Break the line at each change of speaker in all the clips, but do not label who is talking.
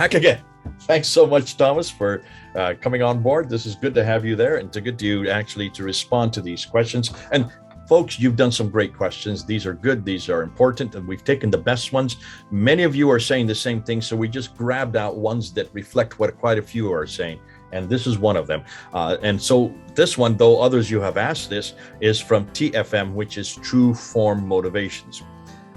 back again. Thanks so much, Thomas, for coming on board. This is good to have you there, and to good to you actually to respond to these questions. And folks, you've done some great questions. These are good. These are important, and we've taken the best ones. Many of you are saying the same thing, so we just grabbed out ones that reflect what quite a few are saying. And this is one of them. And so this one, though others you have asked this, is from TFM, which is True Form Motivations.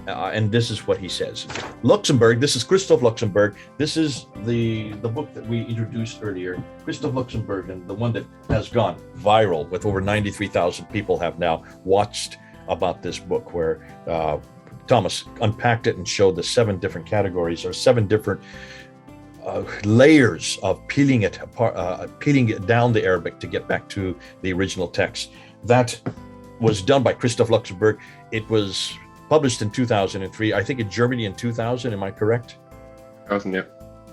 And this is what he says. Luxembourg, this is Christoph Luxenberg. This is the book that we introduced earlier, Christoph Luxemberg, and the one that has gone viral with over 93,000 people have now watched about this book, where Thomas unpacked it and showed the 7 different categories, or 7 different layers of peeling it apart, peeling it down the Arabic to get back to the original text. That was done by Christoph Luxemberg. It was published in 2003, I think in Germany in 2000, am I correct?
2000, yeah.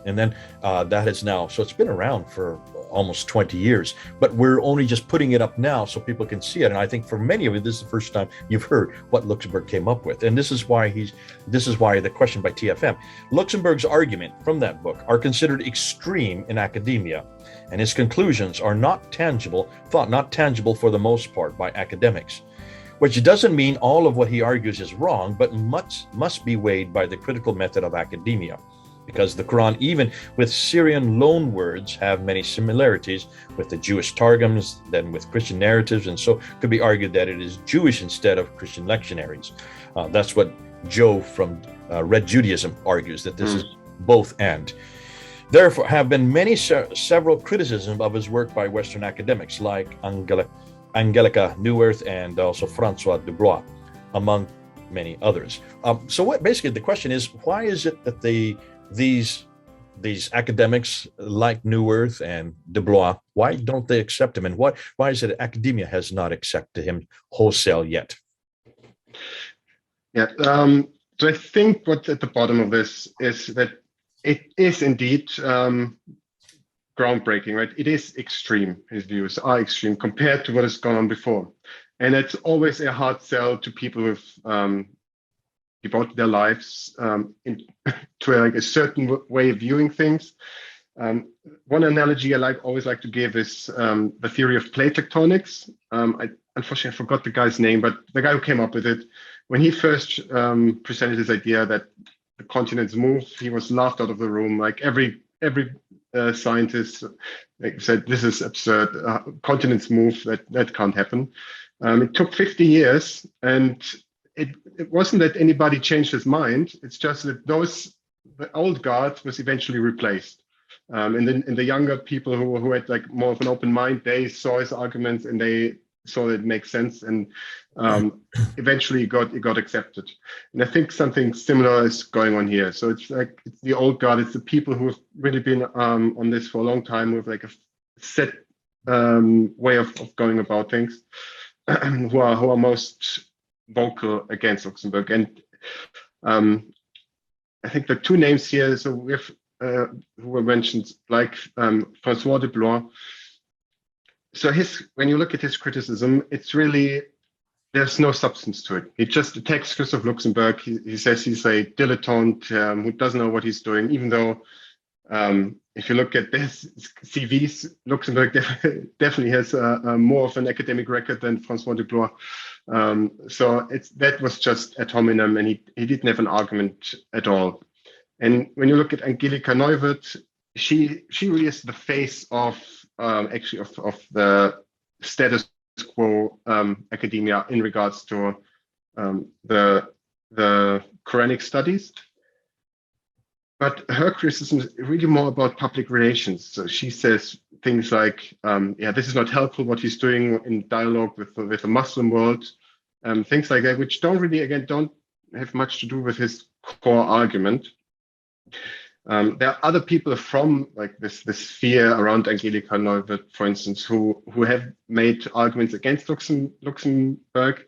And then that is now, so it's been around for almost 20 years, but we're only just putting it up now so people can see it. And I think for many of you, this is the first time you've heard what Luxembourg came up with. And this is why the question by TFM. Luxembourg's argument from that book are considered extreme in academia, and his conclusions are not tangible for the most part by academics. Which doesn't mean all of what he argues is wrong, but much must be weighed by the critical method of academia, because the Quran, even with Syrian loan words, have many similarities with the Jewish targums than with Christian narratives, and so could be argued that it is Jewish instead of Christian lectionaries. That's what Joe from Red Judaism argues, that this is both and. Therefore, have been several criticisms of his work by Western academics like Angelika Neuwirth and also Francois de Blois, among many others. So what basically the question is, why is it that these academics like Neuwirth and de Blois, why don't they accept him? And why is it that academia has not accepted him wholesale yet?
Yeah, so I think what's at the bottom of this is that it is indeed groundbreaking, right? It is extreme. His views are extreme compared to what has gone on before. And it's always a hard sell to people who've devoted their lives to a certain way of viewing things. One analogy I always like to give is the theory of plate tectonics. I unfortunately forgot the guy's name, but the guy who came up with it, when he first presented his idea that the continents move, he was laughed out of the room. Like every scientist said, this is absurd. Continents move, that can't happen. It took 50 years, and it wasn't that anybody changed his mind. It's just that the old guard was eventually replaced. And then the younger people who had like more of an open mind, they saw his arguments and they saw that it makes sense, and eventually it got accepted. And I think something similar is going on here. So it's the old guard, it's the people who have really been on this for a long time with like a set way of going about things, who are most vocal against Luxembourg. And I think the 2 names here, so we have who were mentioned, like Francois de Blois. So when you look at his criticism, it's really, there's no substance to it. He just attacks Christoph Luxembourg. He says he's a dilettante who doesn't know what he's doing, even though if you look at this CVs, Luxembourg definitely has more of an academic record than Francois de Blois. So that was just ad hominem, and he didn't have an argument at all. And when you look at Angelika Neuwirth, she really is the face of the status quo academia in regards to the Qur'anic studies. But her criticism is really more about public relations. So she says things like, this is not helpful what he's doing in dialogue with the Muslim world, things like that, which don't have much to do with his core argument. There are other people from like this sphere around Angelika Neuwirth, for instance, who have made arguments against Luxembourg,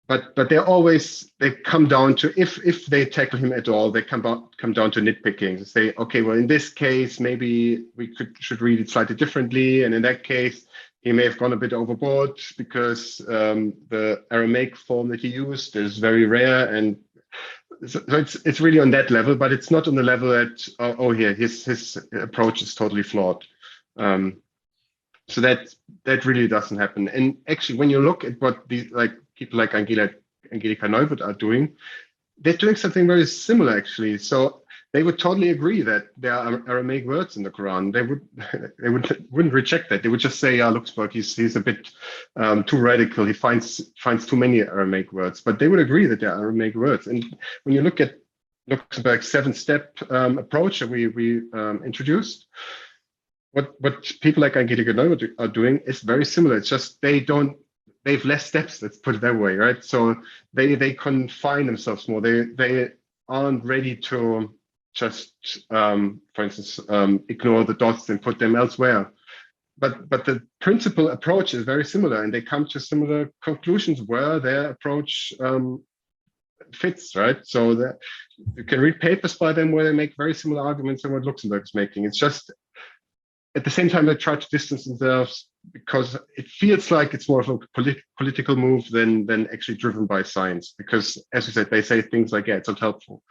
but they come down to, if they tackle him at all, they come down to nitpicking. They say, okay, well, in this case maybe we should read it slightly differently, and in that case he may have gone a bit overboard because the Aramaic form that he used is very rare, and so it's really on that level, but it's not on the level that here his approach is totally flawed. So that really doesn't happen. And actually, when you look at what these people like Angelika Neuwirth are doing, they're doing something very similar actually. So they would totally agree that there are Aramaic words in the Quran. Wouldn't reject that. They would just say, Luxembourg, he's a bit too radical. He finds too many Aramaic words. But they would agree that there are Aramaic words. And when you look at Luxembourg's 7-step approach that we introduced, what people like Angelika Neuwirth are doing is very similar. It's just they have less steps. Let's put it that way, right? So they confine themselves more. They aren't ready to just, for instance, ignore the dots and put them elsewhere. But the principal approach is very similar, and they come to similar conclusions where their approach fits, right? So that you can read papers by them where they make very similar arguments than what Luxembourg is making. It's just at the same time they try to distance themselves because it feels like it's more of a political move than actually driven by science. Because, as you said, they say things like, "Yeah, it's not helpful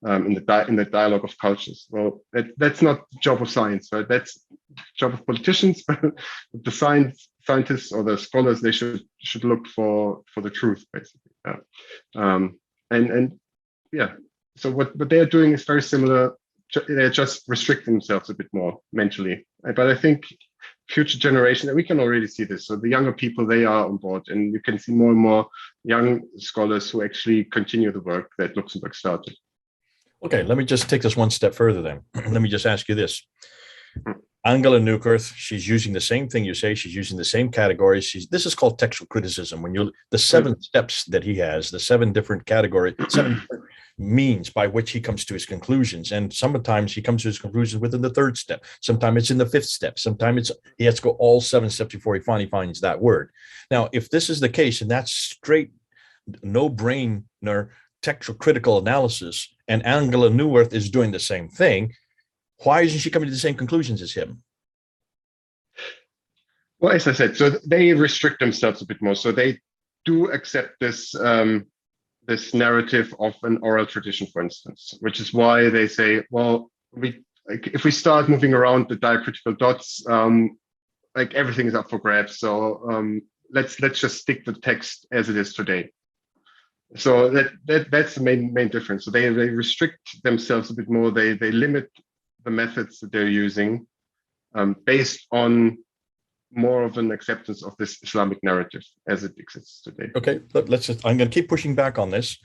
in the dialogue of cultures." Well, that's not the job of science, right? That's the job of politicians. The scientists or the scholars, they should look for the truth, basically. And yeah, so what they are doing is very similar. They're just restricting themselves a bit more mentally. But I think future generation, we can already see this. So the younger people, they are on board, and you can see more and more young scholars who actually continue the work that Luxembourg started.
Okay, let me just take this one step further then. Let me just ask you this. Angelika Neuwirth, she's using the same thing you say. She's using the same categories. This is called textual criticism. When the 7 steps that he has, the 7 different categories, 7 different means by which he comes to his conclusions. And sometimes he comes to his conclusions within the 3rd step. Sometimes it's in the 5th step. Sometimes he has to go all 7 steps before he finally finds that word. Now, if this is the case, and that's straight, no-brainer textual critical analysis, and Angelika Neuwirth is doing the same thing, why isn't she coming to the same conclusions as him?
Well, as I said, so they restrict themselves a bit more. So they do accept this this narrative of an oral tradition, for instance, which is why they say, well, if we start moving around the diacritical dots, everything is up for grabs. So let's just stick to the text as it is today. So that's the main difference. So they restrict themselves a bit more. They limit the methods that they're using based on more of an acceptance of this Islamic narrative as it exists today.
Okay, I'm going to keep pushing back on this.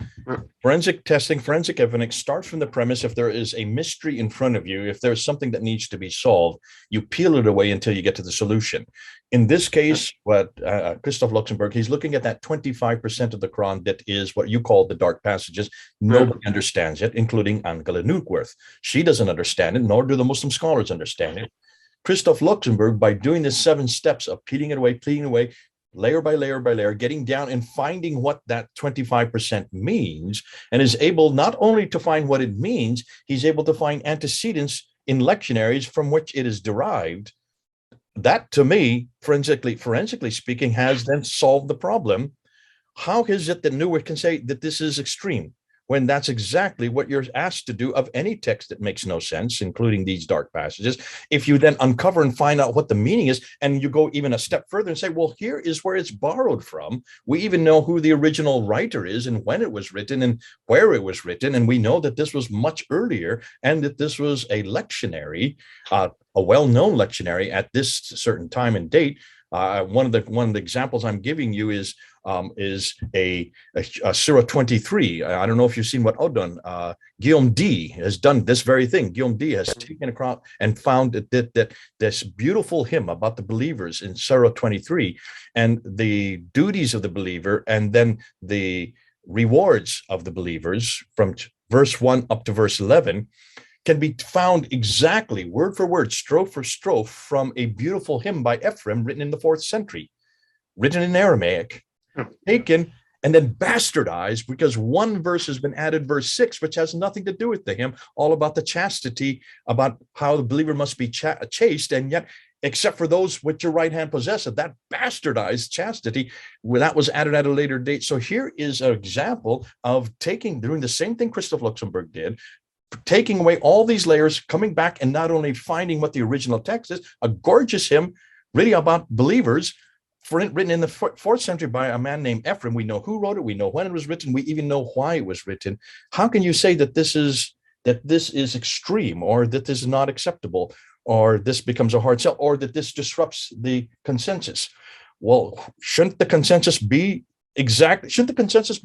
Forensic testing, forensic evidence starts from the premise if there is a mystery in front of you, if there's something that needs to be solved, you peel it away until you get to the solution. In this case, what Christoph Luxenberg, he's looking at that 25% of the Quran that is what you call the dark passages. Nobody understands it, including Angelika Neuwirth. She doesn't understand it, nor do the Muslim scholars understand it. Christoph Luxenberg, by doing the 7 steps of peeling away, layer by layer by layer, getting down and finding what that 25% means, and is able not only to find what it means, he's able to find antecedents in lectionaries from which it is derived. That, to me, forensically speaking, has then solved the problem. How is it that Neuwirth can say that this is extreme, when that's exactly what you're asked to do of any text that makes no sense, including these dark passages? If you then uncover and find out what the meaning is, and you go even a step further and say, well, here is where it's borrowed from. We even know who the original writer is and when it was written and where it was written. And we know that this was much earlier and that this was a lectionary, a well-known lectionary at this certain time and date. One of the examples I'm giving you is a Surah 23. I don't know if you've seen what Odon, Guillaume D has done this very thing. Guillaume D has taken across and found that this beautiful hymn about the believers in Surah 23 and the duties of the believer and then the rewards of the believers from verse 1 up to verse 11 can be found exactly word for word, strophe for strophe from a beautiful hymn by Ephraim written in the 4th century, written in Aramaic, taken and then bastardized because one verse has been added, verse 6, which has nothing to do with the hymn, all about the chastity, about how the believer must be chaste, and yet except for those which your right hand possesseth. That bastardized chastity, that was added at a later date. So here is an example of doing the same thing Christoph Luxembourg did, taking away all these layers, coming back and not only finding what the original text is, a gorgeous hymn really about believers, written in the 4th century by a man named Ephraim. We know who wrote it, we know when it was written, we even know why it was written. How can you say that this is extreme, or that this is not acceptable, or this becomes a hard sell, or that this disrupts the consensus? Well, shouldn't the consensus be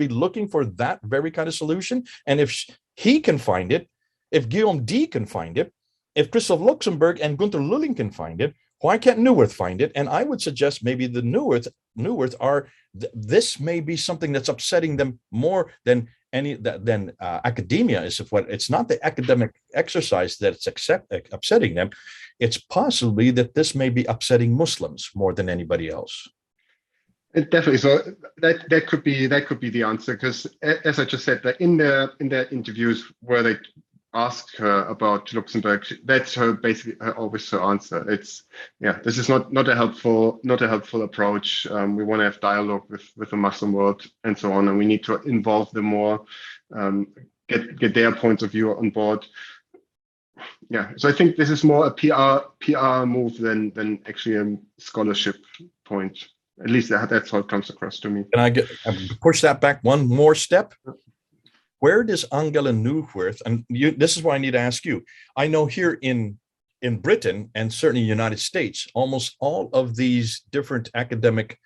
looking for that very kind of solution? And if he can find it, if Guillaume D can find it, if Christoph Luxemberg and Gunther Luling can find it, why can't Neuwirth find it? And I would suggest maybe the Neuwirth are, this may be something that's upsetting them more than academia is. It's not the academic exercise that's upsetting them. It's possibly that this may be upsetting Muslims more than anybody else.
Definitely. So that could be the answer, because as I just said, that in their interviews where they asked her about Luxembourg, that's always her answer. It's, this is not a helpful approach. We want to have dialogue with the Muslim world and so on, and we need to involve them more, get their point of view on board. So I think this is more a PR move than actually a scholarship point. At least that's how it comes across to me.
Can I push that back one more step? Where does Angelika Neuwirth, and this is why I need to ask you, I know here in Britain, and certainly the United States, almost all of these different academic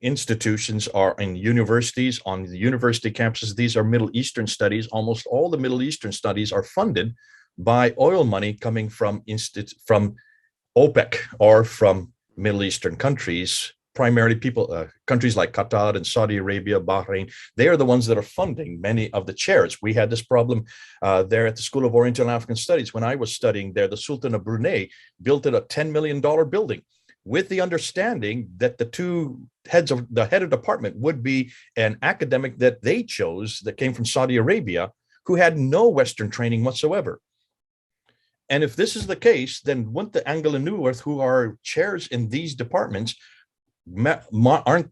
institutions are in universities, on the university campuses. These are Middle Eastern studies. Almost all the Middle Eastern studies are funded by oil money coming from OPEC or from Middle Eastern countries. Primarily countries like Qatar and Saudi Arabia, Bahrain, they are the ones that are funding many of the chairs. We had this problem there at the School of Oriental and African Studies. When I was studying there, the Sultan of Brunei built a $10 million building with the understanding that the head of department would be an academic that they chose that came from Saudi Arabia, who had no Western training whatsoever. And if this is the case, then wouldn't the Angelika Neuwirth, who are chairs in these departments, don't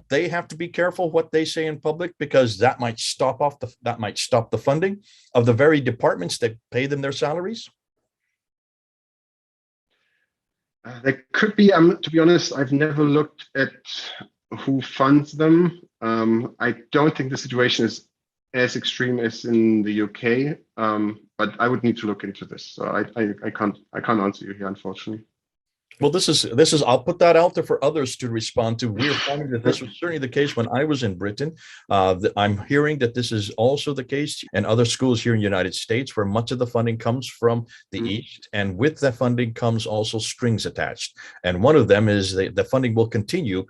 they have to be careful what they say in public, because that might stop the funding of the very departments that pay them their salaries?
There could be. To be honest, I've never looked at who funds them. I don't think the situation is as extreme as in the UK, but I would need to look into this. So I can't answer you here, unfortunately.
Well, this is. I'll put that out there for others to respond to. We're finding that this was certainly the case when I was in Britain. I'm hearing that this is also the case in other schools here in the United States, where much of the funding comes from the East, and with that funding comes also strings attached. And one of them is the funding will continue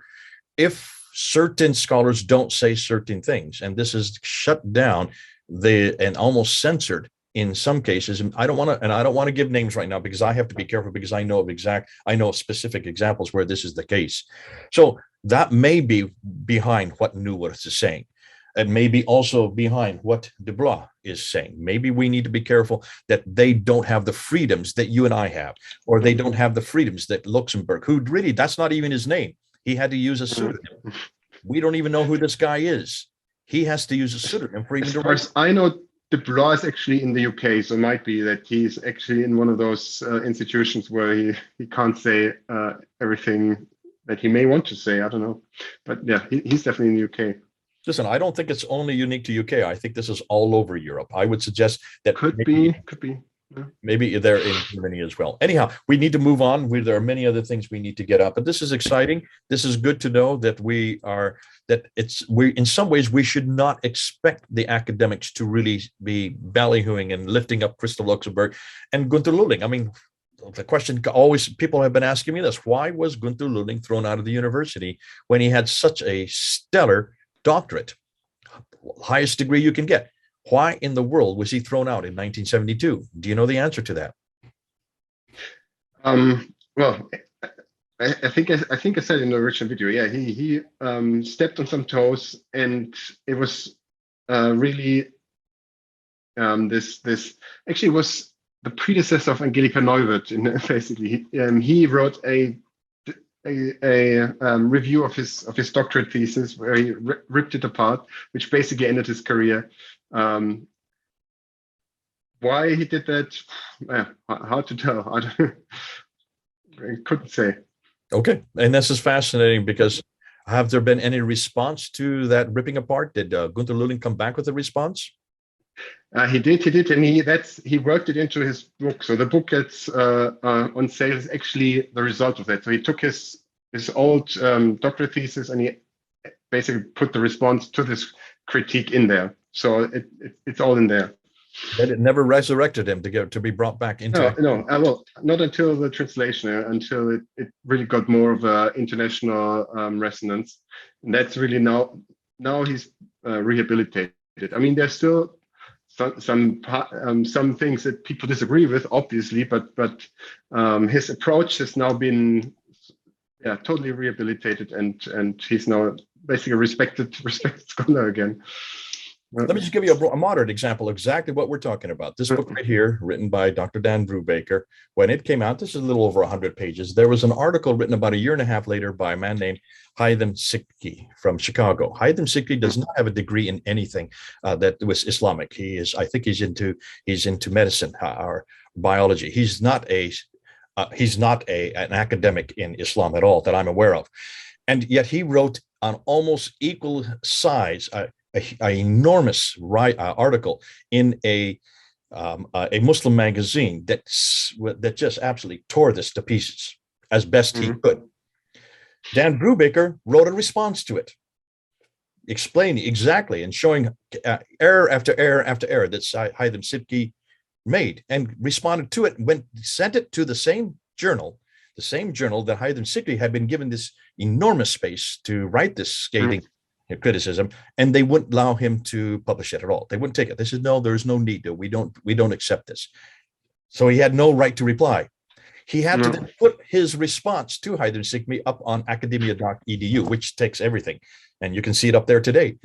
if certain scholars don't say certain things, and this is shut down and almost censored in some cases. And I don't want to give names right now, because I have to be careful, because I know of specific examples where this is the case. So that may be behind what Neuwirth is saying. It may be also behind what de Blois is saying. Maybe we need to be careful that they don't have the freedoms that you and I have, or they don't have the freedoms that Luxembourg, who really, that's not even his name. He had to use a pseudonym. We don't even know who this guy is. He has to use a pseudonym for even
to write. As far as I know, de Blois is actually in the UK, so it might be that he's actually in one of those institutions where he can't say everything that he may want to say. I don't know, but yeah, he's definitely in the UK.
Listen, I don't think it's only unique to UK. I think this is all over Europe. I would suggest that
could be. Yeah.
Maybe they're in Germany as well. Anyhow, we need to move on. There are many other things we need to get up, but this is exciting. This is good to know that we in some ways we should not expect the academics to really be ballyhooing and lifting up Christoph Luxemberg and Gunther Luling. I mean, the question always, people have been asking me this: why was Gunther Luling thrown out of the university when he had such a stellar doctorate, highest degree you can get? Why in the world was he thrown out in 1972? Do you know the answer to that?
Well, I think I said in the original video, yeah, he stepped on some toes, and it was really this actually was the predecessor of Angelika Neuwirth. Basically, he wrote a review of his doctorate thesis where he ripped it apart, which basically ended his career. Why he did that, hard to tell. I couldn't say.
Okay, and this is fascinating because have there been any response to that ripping apart? Did Gunther Luling come back with a response?
He did, and he worked it into his book. So the book that's on sale is actually the result of that. So he took his old doctorate thesis and he basically put the response to this critique in there. So it's all in there.
But it never resurrected him to be brought back into.
No. Well, not until the translation, until it really got more of a international resonance, and that's really now he's rehabilitated. I mean, there's still some things that people disagree with, obviously, but his approach has now been totally rehabilitated, and he's now basically a respected scholar again.
Let me just give you a modern example, exactly what we're talking about. This book right here, written by Dr. Dan Brubaker, when it came out, this is a little over 100 pages. There was an article written about a year and a half later by a man named Haitham Sikki from Chicago. Haitham Sikki does not have a degree in anything that was Islamic. I think he's into medicine or biology. He's not an academic in Islam at all that I'm aware of. And yet he wrote on almost equal size, an enormous article in a Muslim magazine that just absolutely tore this to pieces as best he could. Dan Brubaker wrote a response to it, explaining exactly and showing error after error after error that Haitham Sikki made, and responded to it, sent it to the same journal that Haitham Sikki had been given this enormous space to write this scathing criticism, and they wouldn't allow him to publish it at all. They wouldn't take it. They said, no, there's no need to. We don't accept this. So he had no right to reply. He had to then put his response to Haitham Sikki up on academia.edu, which takes everything, and you can see it up there today.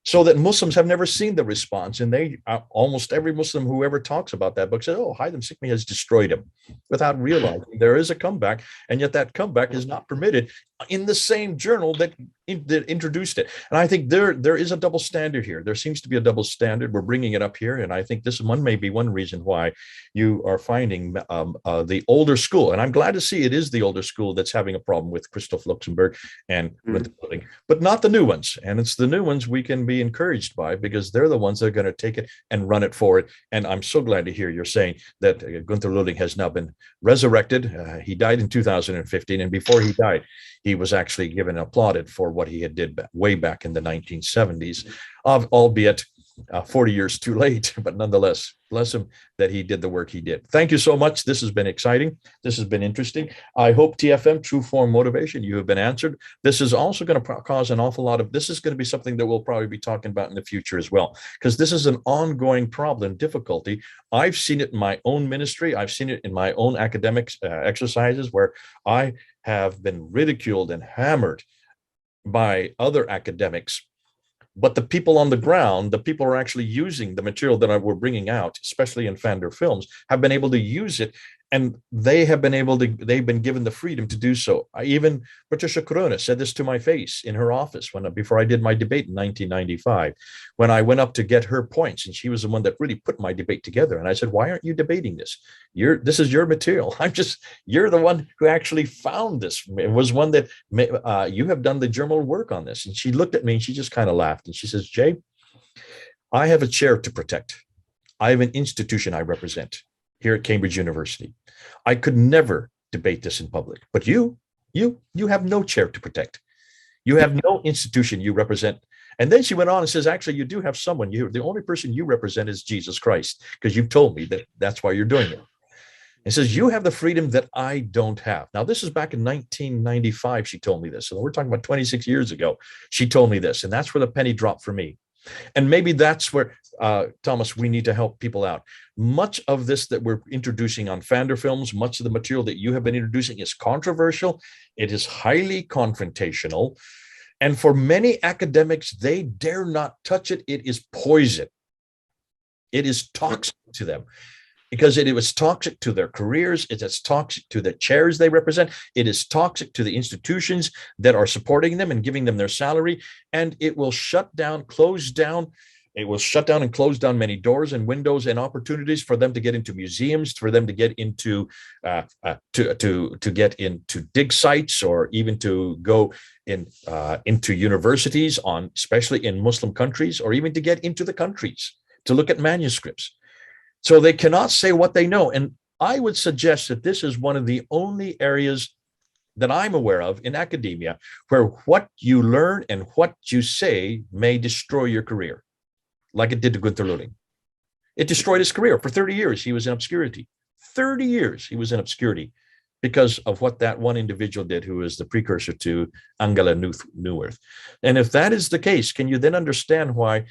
So that Muslims have never seen the response, and almost every Muslim who ever talks about that book says, "Oh, Haitham Sikki has destroyed him," without realizing there is a comeback, and yet that comeback is not permitted in the same journal that introduced it. And I think there is a double standard here. There seems to be a double standard. We're bringing it up here, and I think this may be one reason why you are finding the older school. And I'm glad to see it is the older school that's having a problem with Christoph Luxenberg and with the building, but not the new ones. And it's the new ones we can be encouraged by, because they're the ones that are going to take it and run it forward. And I'm so glad to hear you're saying that Gunther Luling has now been resurrected. He died in 2015, and before he died, he was actually given applauded for what he had did way back in the 1970s, albeit 40 years too late, but nonetheless, bless him that he did the work he did. Thank you so much. This has been exciting. This has been interesting. I hope TFM, True Form Motivation, you have been answered. This is also going to cause an awful lot of, this is going to be something that we'll probably be talking about in the future as well, because this is an ongoing problem, difficulty. I've seen it in my own ministry. I've seen it in my own academic exercises where I have been ridiculed and hammered by other academics. But the people on the ground, the people who are actually using the material that we're bringing out, especially in Fander films, have been able to use it, and they've been given the freedom to do so. Even Patricia Corona said this to my face in her office before I did my debate in 1995, when I went up to get her points, and she was the one that really put my debate together. And I said, "Why aren't you debating this? This is your material. You're the one who actually found this. It was one that you have done the journal work on this." And she looked at me and she just kind of laughed, and she says, "Jay, I have a chair to protect. I have an institution I represent here at Cambridge University. I could never debate this in public, but you have no chair to protect. You have no institution you represent." And then she went on and says, "Actually, you do have someone. The only person you represent is Jesus Christ, because you've told me that's why you're doing it." It says, "You have the freedom that I don't have." Now, this is back in 1995. She told me this. So we're talking about 26 years ago. She told me this, and that's where the penny dropped for me. And maybe that's where, Thomas, we need to help people out. Much of this that we're introducing on Fander films, much of the material that you have been introducing is controversial. It is highly confrontational. And for many academics, they dare not touch it. It is poison. It is toxic to them. because it was toxic to their careers. It is toxic to the chairs they represent. It is toxic to the institutions that are supporting them and giving them their salary. And it will shut down, close down. It will shut down and close down many doors and windows and opportunities for them to get into museums, for them to get into to get into dig sites, or even to go into universities, on especially in Muslim countries, or even to get into the countries to look at manuscripts. So they cannot say what they know. And I would suggest that this is one of the only areas that I'm aware of in academia where what you learn and what you say may destroy your career, like it did to Gunther Luling. It destroyed his career. For 30 years, he was in obscurity. 30 years he was in obscurity because of what that one individual did, who is the precursor to Angelika Neuwirth. And if that is the case, can you then understand why,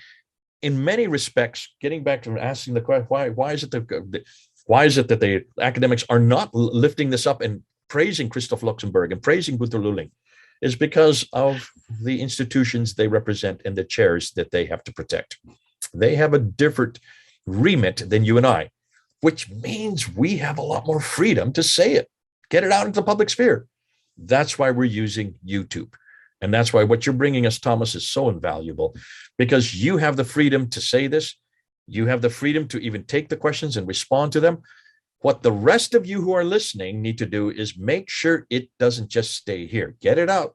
in many respects, getting back to asking the question, why is it that the academics are not lifting this up and praising Christoph Luxenberg and praising Gunther Luling, is because of the institutions they represent and the chairs that they have to protect. They have a different remit than you and I, which means we have a lot more freedom to say it, get it out into the public sphere. That's why we're using YouTube. And that's why what you're bringing us, Thomas, is so invaluable, because you have the freedom to say this. You have the freedom to even take the questions and respond to them. What the rest of you who are listening need to do is make sure it doesn't just stay here. Get it out.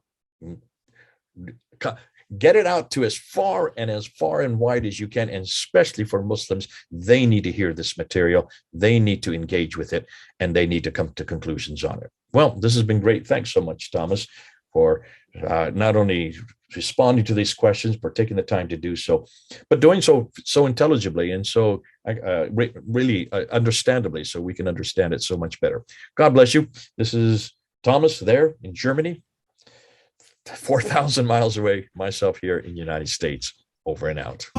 Get it out to as far and wide as you can. And especially for Muslims, they need to hear this material. They need to engage with it, and they need to come to conclusions on it. Well, this has been great. Thanks so much, Thomas, for not only responding to these questions, but taking the time to do so, but doing so intelligibly and so really understandably, so we can understand it so much better. God bless you. This is Thomas there in Germany, 4,000 miles away, myself here in the United States. Over and out.